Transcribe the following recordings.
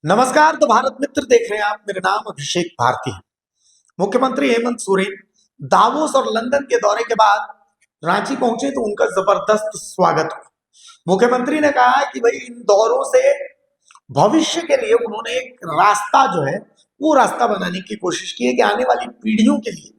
नमस्कार। तो भारत मित्र देख रहे हैं आप। मेरा नाम अभिषेक भारती है। मुख्यमंत्री हेमंत सोरेन दावोस और लंदन के दौरे के बाद रांची पहुंचे तो उनका जबरदस्त स्वागत हुआ। मुख्यमंत्री ने कहा कि भाई इन दौरों से भविष्य के लिए उन्होंने एक रास्ता जो है वो रास्ता बनाने की कोशिश की है कि आने वाली पीढ़ियों के लिए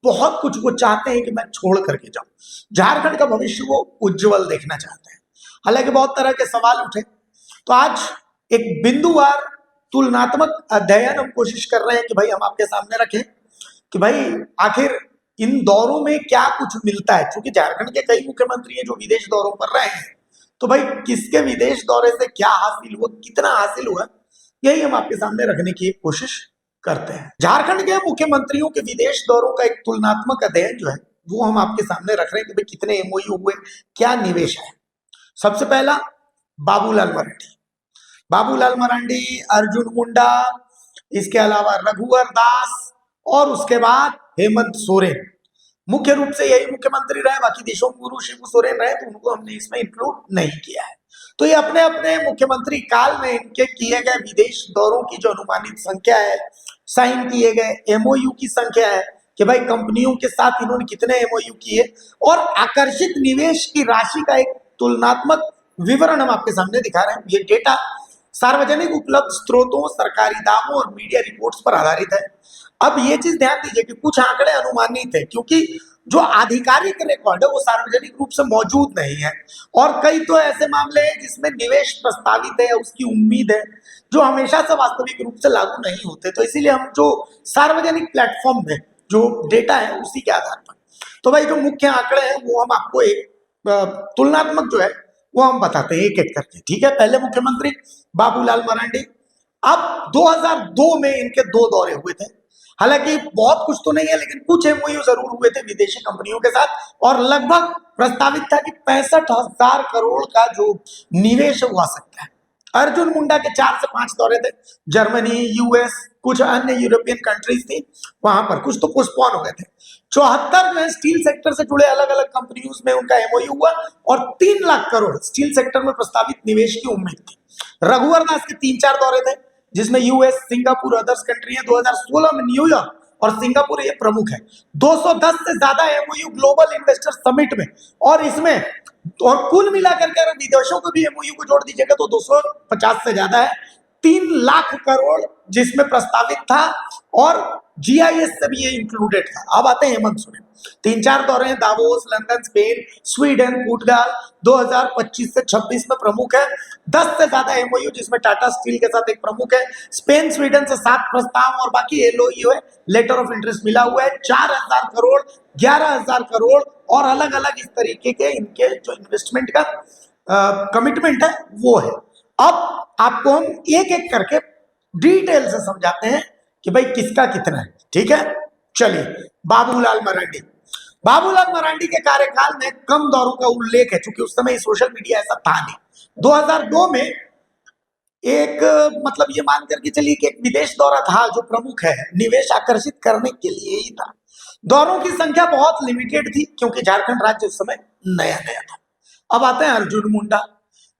बहुत कुछ वो चाहते हैं कि मैं छोड़ करके जाऊं। झारखंड का भविष्य वो उज्जवल देखना चाहते हैं। हालांकि बहुत तरह के सवाल उठे, तो आज एक बिंदुवार तुलनात्मक अध्ययन हम कोशिश कर रहे हैं कि भाई हम आपके सामने रखें कि भाई आखिर इन दौरों में क्या कुछ मिलता है। क्योंकि झारखंड के कई मुख्यमंत्री हैं जो विदेश दौरों पर रहे हैं, तो भाई किसके विदेश दौरे से क्या हासिल हुआ, कितना हासिल हुआ, यही हम आपके सामने रखने की कोशिश करते हैं। झारखंड के मुख्यमंत्रियों के विदेश दौरों का एक तुलनात्मक अध्ययन जो है वो हम आपके सामने रख रहे हैं कि भाई कितने एमओयू हुए, क्या निवेश है। सबसे पहला बाबूलाल मरांडी। बाबूलाल मरांडी, अर्जुन मुंडा, इसके अलावा रघुवर दास और उसके बाद हेमंत सोरेन। मुख्य रूप से यही मुख्यमंत्री रहे, बाकी देशों गुरु शिबू सोरेन रहे तो उनको हमने इसमें इंक्लूड नहीं किया है। तो ये अपने अपने मुख्यमंत्री काल में इनके किए गए विदेश दौरों की जो अनुमानित संख्या है, साइन किए गए एमओयू की संख्या है कि भाई कंपनियों के साथ इन्होंने कितने एमओयू किए और आकर्षित निवेश की राशि का एक तुलनात्मक विवरण हम आपके सामने दिखा रहे हैं। ये डेटा सार्वजनिक उपलब्ध स्रोतों, सरकारी दावों और मीडिया रिपोर्ट्स पर आधारित है। अब ये चीज ध्यान दीजिए कि कुछ आंकड़े अनुमानित है, क्योंकि जो आधिकारिक रिकॉर्ड है वो सार्वजनिक रूप से मौजूद नहीं है और कई तो ऐसे मामले हैं जिसमें निवेश प्रस्तावित है, उसकी उम्मीद है, जो हमेशा से वास्तविक रूप से लागू नहीं होते। तो इसीलिए हम जो सार्वजनिक प्लेटफॉर्म में जो डेटा है उसी के आधार पर, तो भाई जो मुख्य आंकड़े हैं वो हम आपको एक तुलनात्मक जो है वो हम बताते हैं एक एक करके। ठीक है, पहले मुख्यमंत्री बाबूलाल मरांडी। अब 2002 में इनके 2 दौरे हुए थे। हालांकि बहुत कुछ तो नहीं है, लेकिन कुछ एमओयू जरूर हुए थे विदेशी कंपनियों के साथ और लगभग प्रस्तावित था कि 65,000 करोड़ का जो निवेश है वो आ सकता है। अर्जुन मुंडा के 4 से 5 दौरे थे। जर्मनी, यूएस, कुछ अन्य यूरोपियन कंट्रीज थी, वहां पर कुछ तो पोस्टपोन हो गए थे। 74 जो है स्टील सेक्टर से जुड़े अलग अलग कंपनियों में उनका एमओयू हुआ और 3 लाख करोड़ स्टील सेक्टर में प्रस्तावित निवेश की उम्मीद थी। रघुवर दास के 3-4 दौरे थे, जिसमें यूएस, सिंगापुर, अदर्स कंट्री है। 2016 में न्यूयॉर्क और सिंगापुर ये प्रमुख है। 210 से ज्यादा एमओयू ग्लोबल इन्वेस्टर समिट में, और इसमें और कुल मिलाकर के अगर विदेशों को भी एमओयू को जोड़ दीजिएगा तो 250 से ज्यादा है। 3 लाख करोड़ जिसमें प्रस्तावित था और जीआईएस से भी ये इंक्लूडेड था। अब आते हैं हेमंत सोरेन। 3-4 दौरे हैं, दावोस, लंदन, स्पेन, स्वीडन, पुर्तगाल। 2025 से 26 में प्रमुख है। 10 से ज्यादा एमओयू जिसमें टाटा स्टील के साथ एक प्रमुख है। स्पेन, स्वीडन से 7 प्रस्ताव और बाकी एलओयू है, लेटर ऑफ इंटरेस्ट मिला हुआ है। 4,000 करोड़, 11,000 करोड़ और अलग अलग इस तरीके के इनके जो इन्वेस्टमेंट का कमिटमेंट है वो है। अब आपको हम एक एक करके डिटेल से समझाते हैं कि भाई किसका कितना है। ठीक है, चलिए। बाबूलाल मरांडी। बाबूलाल मरांडी के कार्यकाल में कम दौरों का उल्लेख है, क्योंकि उस समय सोशल मीडिया ऐसा था नहीं। 2002 में एक मतलब ये मान करके चलिए कि एक विदेश दौरा था जो प्रमुख है, निवेश आकर्षित करने के लिए ही था। दौरों की संख्या बहुत लिमिटेड थी क्योंकि झारखंड राज्य उस समय नया नया था। अब आते हैं अर्जुन मुंडा।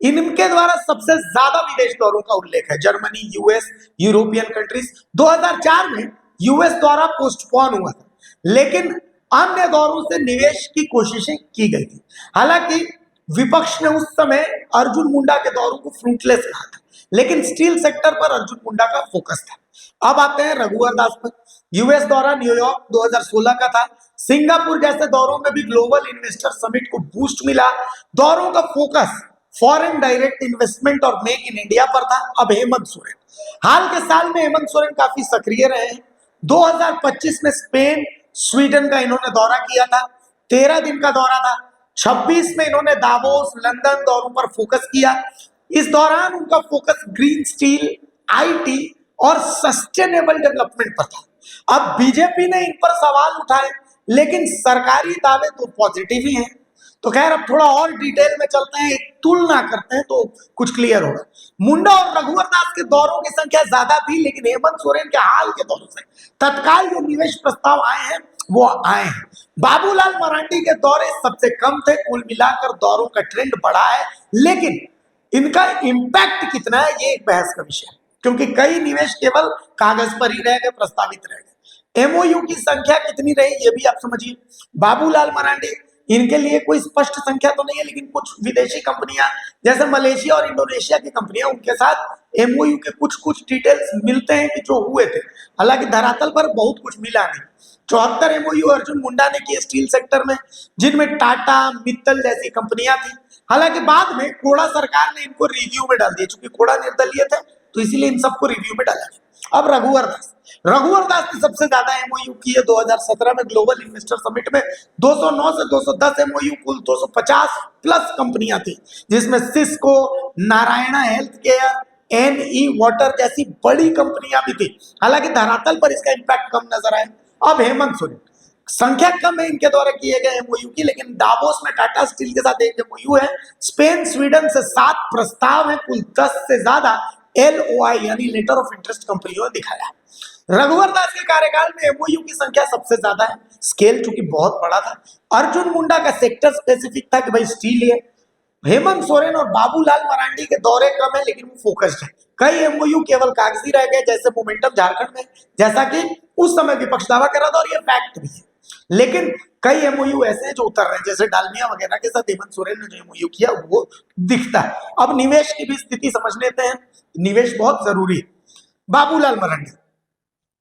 इनके द्वारा सबसे ज्यादा विदेश दौरों का उल्लेख है, जर्मनी, यूएस, यूरोपियन कंट्रीज। 2004 में यूएस दौरा पोस्टपोन हुआ था, लेकिन अन्य दौरों से निवेश की कोशिशें की गई थी। हालांकि विपक्ष ने उस समय अर्जुन मुंडा के दौरों को फ्रूटलेस कहा था, लेकिन स्टील सेक्टर पर अर्जुन मुंडा का फोकस था। अब आते हैं रघुवर दास पर। यूएस दौरा न्यूयॉर्क 2016 का था। सिंगापुर जैसे दौरों में भी ग्लोबल इन्वेस्टर समिट को बूस्ट मिला। दौरों का फोकस फॉरेन डायरेक्ट इन्वेस्टमेंट और मेक इन इंडिया पर था। अब हेमंत सोरेन। हाल के साल में हेमंत सोरेन काफी सक्रिय रहे हैं। 2025 में स्पेन, स्वीडन का इन्होंने दौरा किया था, 13 दिन का दौरा था। 26 में इन्होंने दावोस, लंदन दौरों पर फोकस किया। इस दौरान उनका फोकस ग्रीन स्टील, आईटी और सस्टेनेबल डेवलपमेंट पर था। अब बीजेपी ने इन पर सवाल उठाए, लेकिन सरकारी दावे तो पॉजिटिव ही हैं। तो खैर अब थोड़ा और डिटेल में चलते हैं, एक तुलना करते हैं तो कुछ क्लियर होगा। मुंडा और रघुवर दास के दौरों की संख्या ज्यादा थी, लेकिन हेमंत सोरेन के हाल के दौरों से तत्काल जो निवेश प्रस्ताव आए हैं वो आए हैं। बाबूलाल मरांडी के दौरे सबसे कम थे। कुल मिलाकर दौरों का ट्रेंड बढ़ा है, लेकिन इनका इंपैक्ट कितना है ये एक बहस का विषय है। क्योंकि कई निवेश केवल कागज पर ही रह गए, प्रस्तावित रह गए। एमओयू की संख्या कितनी रही ये भी आप समझिए। बाबूलाल मरांडी, इनके लिए कोई स्पष्ट संख्या तो नहीं है, लेकिन कुछ विदेशी कंपनियां जैसे मलेशिया और इंडोनेशिया की कंपनियां, उनके साथ एमओयू के कुछ कुछ डिटेल्स मिलते हैं कि जो हुए थे। हालांकि धरातल पर बहुत कुछ मिला नहीं। 74 एमओयू अर्जुन मुंडा ने किए स्टील सेक्टर में, जिनमें टाटा, मित्तल जैसी कंपनियां थी। हालांकि बाद में कोड़ा सरकार ने इनको रिव्यू में डाल दिया, चूंकि कोड़ा निर्दलीय थे तो इसीलिए इन सबको रिव्यू में डाला गया। अब रघुवर दास, रघुवर दास ने सबसे ज्यादा एमओयू की है 2017 में ग्लोबल इन्वेस्टर समिट में 209 से 210 एमओयू, कुल 250 प्लस कंपनियां थी, जिसमें सिस्को, नारायणा हेल्थ केयर, एनई वाटर जैसी बड़ी कंपनियां भी थी। हालांकि धरातल पर इसका इंपैक्ट कम नजर आया। अब हेमंत सोरेन, संख्या कम है इनके द्वारा किए गए एमओयू की, लेकिन दावोस में टाटा स्टील के साथ एक एमओयू है। स्पेन, स्वीडन से 7 प्रस्ताव है, कुल 10 से ज्यादा एलओआई यानी लेटर ऑफ इंटरेस्ट कंपनियों ने दिखाया है। रघुवर दास के कार्यकाल में एमओयू की संख्या सबसे ज्यादा है, स्केल चूंकि बहुत बड़ा था। अर्जुन मुंडा का सेक्टर स्पेसिफिक था कि भाई स्टील है। हेमंत सोरेन और बाबूलाल मरांडी के दौरे कम है, लेकिन वो फोकस्ड है। कई एमओयू केवल कागजी रह गए, जैसे मोमेंटम झारखंड में, जैसा कि उस समय विपक्ष दावा कर रहा था और ये फैक्ट भी है। लेकिन कई एमओयू ऐसे हैं जो उतर रहे हैं, जैसे डालमिया वगैरह के साथ हेमंत सोरेन ने जो एमओयू किया वो दिखता है। अब निवेश की भी स्थिति समझ लेते हैं, निवेश बहुत जरूरी है। बाबूलाल मरांडी,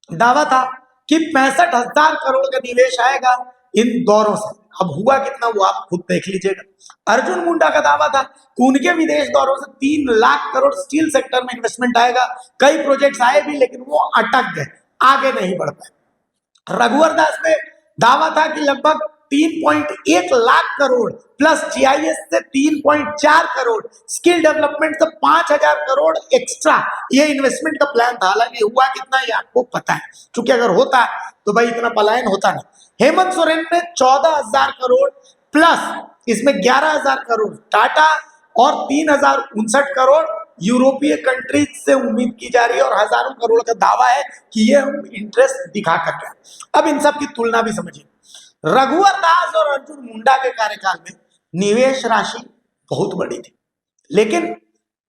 दावा था कि 65,000 करोड़ का निवेश आएगा इन दौरों से। अब हुआ कितना वो आप खुद देख लीजिएगा। अर्जुन मुंडा का दावा था कि उनके विदेश दौरों से 3 लाख करोड़ स्टील सेक्टर में इन्वेस्टमेंट आएगा। कई प्रोजेक्ट्स आए भी, लेकिन वो अटक गए, आगे नहीं बढ़ पाए। रघुवर दास ने दावा था कि लगभग 3.1 लाख करोड़ प्लस जीआईएस से 3.4 करोड़, स्किल डेवलपमेंट से 5,000 करोड़ एक्स्ट्रा ये इन्वेस्टमेंट का प्लान था। हालांकि हुआ कितना ये आपको पता है, क्योंकि अगर होता तो भाई इतना पलायन होता नहीं। हेमंत सोरेन ने 14,000 करोड़ प्लस इसमें 11,000 करोड़ टाटा और 3,059 करोड़ यूरोपीय कंट्रीज से उम्मीद की जा रही है, और हजारों करोड़ का दावा है कि ये हम इंटरेस्ट दिखा कर रहे हैं। अब इन सब की तुलना भी समझिए। रघुवर दास और अर्जुन मुंडा के कार्यकाल में निवेश राशि बहुत बड़ी थी, लेकिन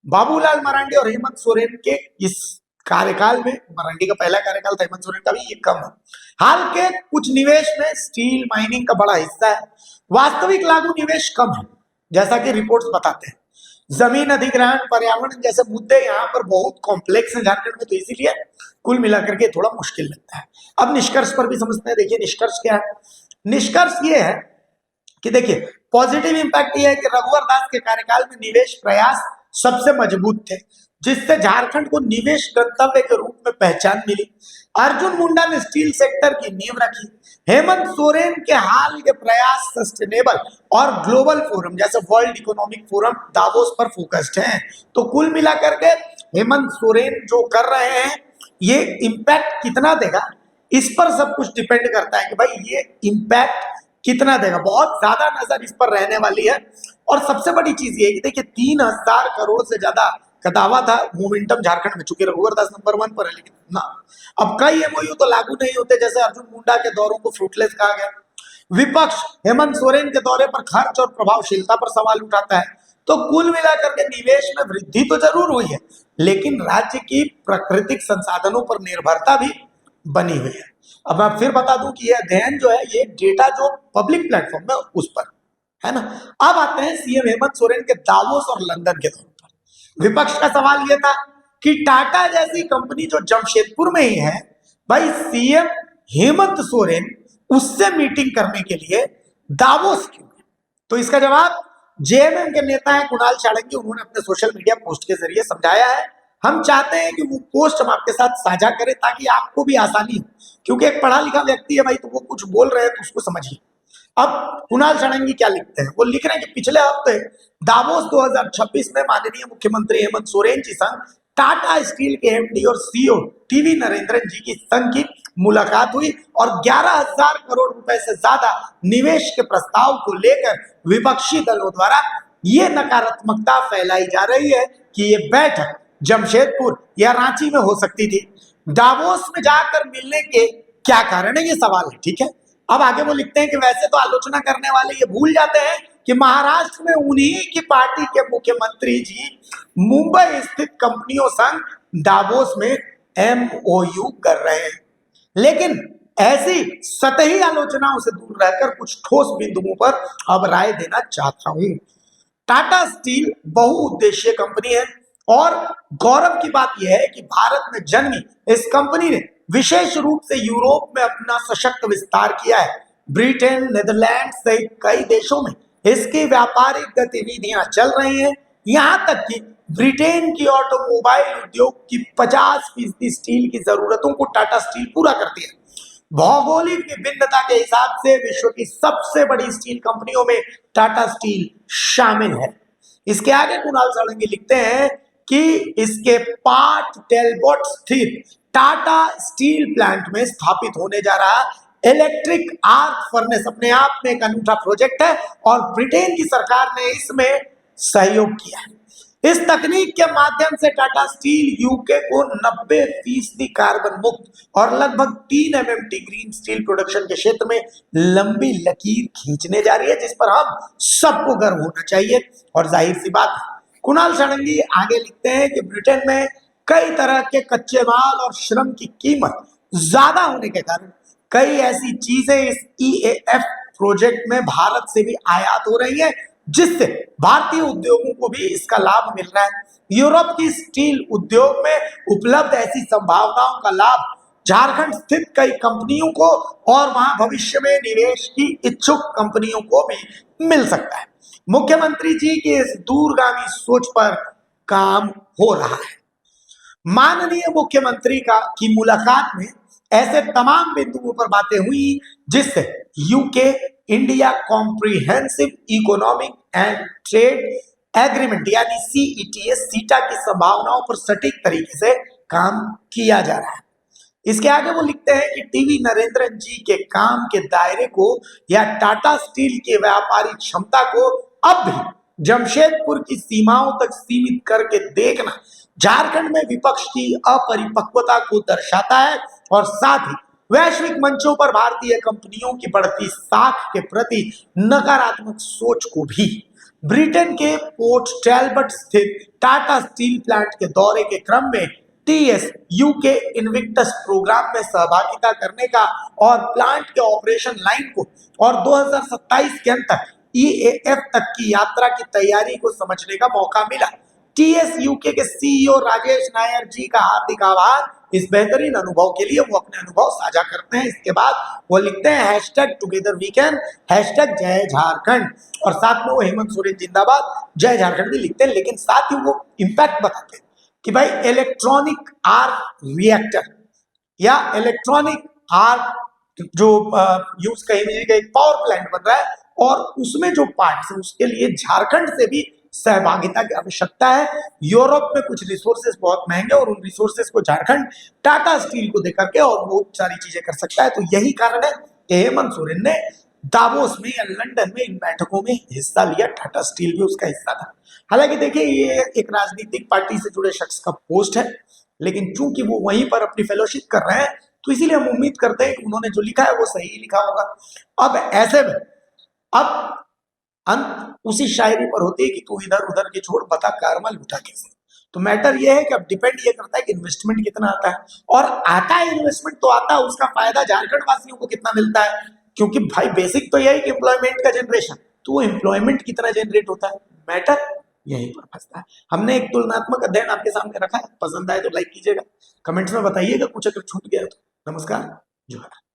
बाबूलाल मरांडी और हेमंत सोरेन के इस कार्यकाल में, मरांडी का पहला कार्यकाल था, हेमंत सोरेन का भी, ये कम है। हाल के कुछ निवेश में स्टील, माइनिंग का बड़ा हिस्सा है। वास्तविक लागू निवेश कम है, जैसा कि रिपोर्ट्स बताते हैं। जमीन अधिग्रहण, पर्यावरण जैसे मुद्दे यहाँ पर बहुत कॉम्प्लेक्स हैं झारखंड में, तो इसीलिए कुल मिलाकर के थोड़ा मुश्किल लगता है। अब निष्कर्ष पर भी समझते हैं। देखिए निष्कर्ष क्या है। निष्कर्ष ये है कि देखिए पॉजिटिव इंपैक्ट ये है कि रघुवर दास के कार्यकाल में निवेश प्रयास सबसे मजबूत थे, जिससे झारखंड को निवेश गंतव्य के रूप में पहचान मिली। अर्जुन मुंडा ने स्टील सेक्टर की नींव रखी। हेमंत सोरेन के हाल के प्रयास सस्टेनेबल और ग्लोबल फोरम जैसे वर्ल्ड इकोनॉमिक फोरम दावोस पर फोकस्ड हैं। तो कुल मिलाकर के हेमंत सोरेन जो कर रहे हैं, ये इंपैक्ट कितना देगा इस पर सब कुछ डिपेंड करता है कि भाई ये इंपैक्ट कितना देगा। बहुत ज्यादा नजर इस पर रहने वाली है। और सबसे बड़ी चीज ये कि देखिए 3,000 करोड़ से ज्यादा का दावा था मोमेंटम झारखंड में, चूंकि रघुवर दास नंबर 1 पर है, लेकिन ना अब कई एमओयू तो लागू नहीं होते, जैसे अर्जुन मुंडा के दौरों को फ्रूटलेस कहा गया। विपक्ष हेमंत सोरेन के दौरे पर खर्च और प्रभावशीलता पर सवाल उठाता है। तो कुल मिलाकर के निवेश में वृद्धि तो जरूर हुई है, लेकिन राज्य की प्राकृतिक संसाधनों पर निर्भरता भी बनी हुई है। अब मैं फिर बता दूं कि ये अध्ययन जो है, ये डेटा जो पब्लिक प्लेटफॉर्म में उस पर है ना। अब आते हैं सीएम हेमंत सोरेन के दावोस और लंदन के दौर पर। विपक्ष का सवाल यह था कि टाटा जैसी कंपनी जो जमशेदपुर में ही है, भाई सीएम हेमंत सोरेन उससे मीटिंग करने के लिए दावोस क्यों है? तो इसका जवाब जेएमएम के नेता है कुणाल चाणक्य, उन्होंने अपने सोशल मीडिया पोस्ट के जरिए समझाया है। हम चाहते हैं कि वो पोस्ट हम आपके साथ साझा करें ताकि आपको भी आसानी हो, क्योंकि एक पढ़ा लिखा व्यक्ति है भाई, तो वो कुछ बोल रहे हैं तो उसको समझिए। अब कुणाल चाणक्य क्या लिखते हैं, वो लिख रहे हैं कि पिछले हफ्ते दावोस 2026 में माननीय मुख्यमंत्री हेमंत सोरेन जी संग टाटा स्टील के एमडी और सीईओ टीवी नरेंद्रन जी की संग की मुलाकात हुई, और 11,000 करोड़ रुपए से ज्यादा निवेश के प्रस्ताव को लेकर विपक्षी दलों द्वारा ये नकारात्मकता फैलाई जा रही है कि ये बैठक जमशेदपुर या रांची में हो सकती थी। दावोस में जाकर मिलने के क्या कारण है, ये सवाल है। ठीक है, अब आगे वो लिखते हैं कि वैसे तो आलोचना करने वाले ये भूल जाते हैं कि महाराष्ट्र में उन्हीं की पार्टी के मुख्यमंत्री जी मुंबई स्थित कंपनियों संग दावोस में MOU कर रहे हैं। लेकिन ऐसी सतही आलोचनाओं से दूर रहकर कुछ ठोस बिंदुओं पर अब राय देना चाहता हूं। टाटा स्टील बहुउद्देशीय कंपनी है और गौरव की बात यह है कि भारत में जन्मी इस कंपनी ने विशेष रूप से यूरोप में अपना सशक्त विस्तार किया है। ब्रिटेन, नीदरलैंड सहित कई देशों में इसकी व्यापारिक गतिविधियां चल रही हैं। यहां तक कि ब्रिटेन की ऑटोमोबाइल उद्योग की 50% स्टील की जरूरतों को टाटा स्टील पूरा करती है। भौगोलिक विभिन्नता के हिसाब से विश्व की सबसे बड़ी स्टील कंपनियों में टाटा स्टील शामिल है। इसके आगे कुणाल सारंगी लिखते हैं कि इसके पार्ट टेलबोट स्थित टाटा स्टील प्लांट में स्थापित होने जा रहा इलेक्ट्रिक आर्क फर्नेस अपने आप में एक अनूठा प्रोजेक्ट है और ब्रिटेन की सरकार ने इसमें सहयोग किया है। इस तकनीक के माध्यम से टाटा स्टील यूके को 90% कार्बन मुक्त और लगभग 3 MMT ग्रीन स्टील प्रोडक्शन के क्षेत्र में लंबी लकीर खींचने जा रही है, जिस पर हम सबको गर्व होना चाहिए। और जाहिर सी बात है, कुणाल सारंगी आगे लिखते हैं कि ब्रिटेन में कई तरह के कच्चे माल और श्रम की कीमत ज्यादा होने के कारण कई ऐसी चीजें इस EAF प्रोजेक्ट में भारत से भी आयात हो रही है, जिससे भारतीय उद्योगों को भी इसका लाभ मिल रहा है। यूरोप की स्टील उद्योग में उपलब्ध ऐसी संभावनाओं का लाभ झारखंड स्थित कई कंपनियों को और वहां भविष्य में निवेश की इच्छुक कंपनियों को भी मिल सकता है। मुख्यमंत्री जी की इस दूरगामी सोच पर काम हो रहा है। माननीय मुख्यमंत्री की मुलाकात में ऐसे तमाम बिंदुओं पर बातें हुई जिससे UK India comprehensive economic and trade agreement यानी CETA की संभावनाओं पर सटीक तरीके से काम किया जा रहा है। इसके आगे वो लिखते हैं कि टीवी नरेंद्रन जी के काम के दायरे को या टाटा स्टील के व्यापारिक क्षमता को अब भी जमशेदपुर की सीमाओं तक सीमित करके देखना झारखंड में विपक्ष की अपरिपक्वता को दर्शाता है और साथ ही वैश्विक मंचों पर भारतीय कंपनियों की बढ़ती साख के प्रति नकारात्मक सोच को भी। ब्रिटेन के पोर्ट टैलबट स्थित टाटा स्टील प्लांट के दौरे के क्रम में TS यूके इन्विक्टस प्रोग्राम में सहभागिता करने का और प्लांट के ऑपरेशन लाइन को और 2027 के अंत तक EAF तक की यात्रा की तैयारी को समझने का मौका मिला। TS यूके के CEO राजेश नायर जी का हार्दिक आभार इस बेहतरीन अनुभव के लिए। वो अपने अनुभव साझा करते हैं। इसके बाद वो लिखते हैं #टुगेदरवीकेंड #जय झारखंड और साथ में वो हेमंत सोरेन जिंदाबाद जय झारखंड भी लिखते हैं, लेकिन साथ ही वो इंपैक्ट बताते हैं कि भाई इलेक्ट्रॉनिक आर्क रिएक्टर या इलेक्ट्रॉनिक आर्क जो यूज कहीं भी एक पावर प्लांट बन रहा है और उसमें जो पार्ट्स है उसके लिए झारखंड से भी सहभागिता की आवश्यकता है। यूरोप में कुछ रिसोर्सेस बहुत महंगे और उन रिसोर्सेस को झारखंड टाटा स्टील को देकर के और बहुत सारी चीजें कर सकता है। तो यही कारण है कि हेमंत सोरेन ने दावोस में या लंदन में इन बैठकों में हिस्सा लिया। टाटा स्टील भी उसका हिस्सा था। हालांकि देखिए ये एक राजनीतिक पार्टी से जुड़े शख्स का पोस्ट है, लेकिन चूंकि वो वहीं पर अपनी फेलोशिप कर रहे हैं तो इसीलिए हम उम्मीद करते हैं कि उन्होंने जो लिखा है वो सही लिखा होगा। अब ऐसे में अब अंत उसी शायरी पर होती है कि तू इधर उधर के छोड़ बता कारमल उठा कैसे। तो मैटर ये है कि अब डिपेंड ये करता है कि इन्वेस्टमेंट कितना आता है और आता है इन्वेस्टमेंट तो आता है, उसका फायदा झारखंड वासियों को कितना मिलता है। क्योंकि भाई बेसिक तो यही कि एम्प्लॉयमेंट का जनरेशन, तो वो एम्प्लॉयमेंट कितना जनरेट होता है, मैटर यहीं पर फंसता है। हमने एक तुलनात्मक अध्ययन आपके सामने रखा है, पसंद आए तो लाइक कीजिएगा, कमेंट्स में बताइएगा कुछ अगर छूट गया तो। नमस्कार, जोहार।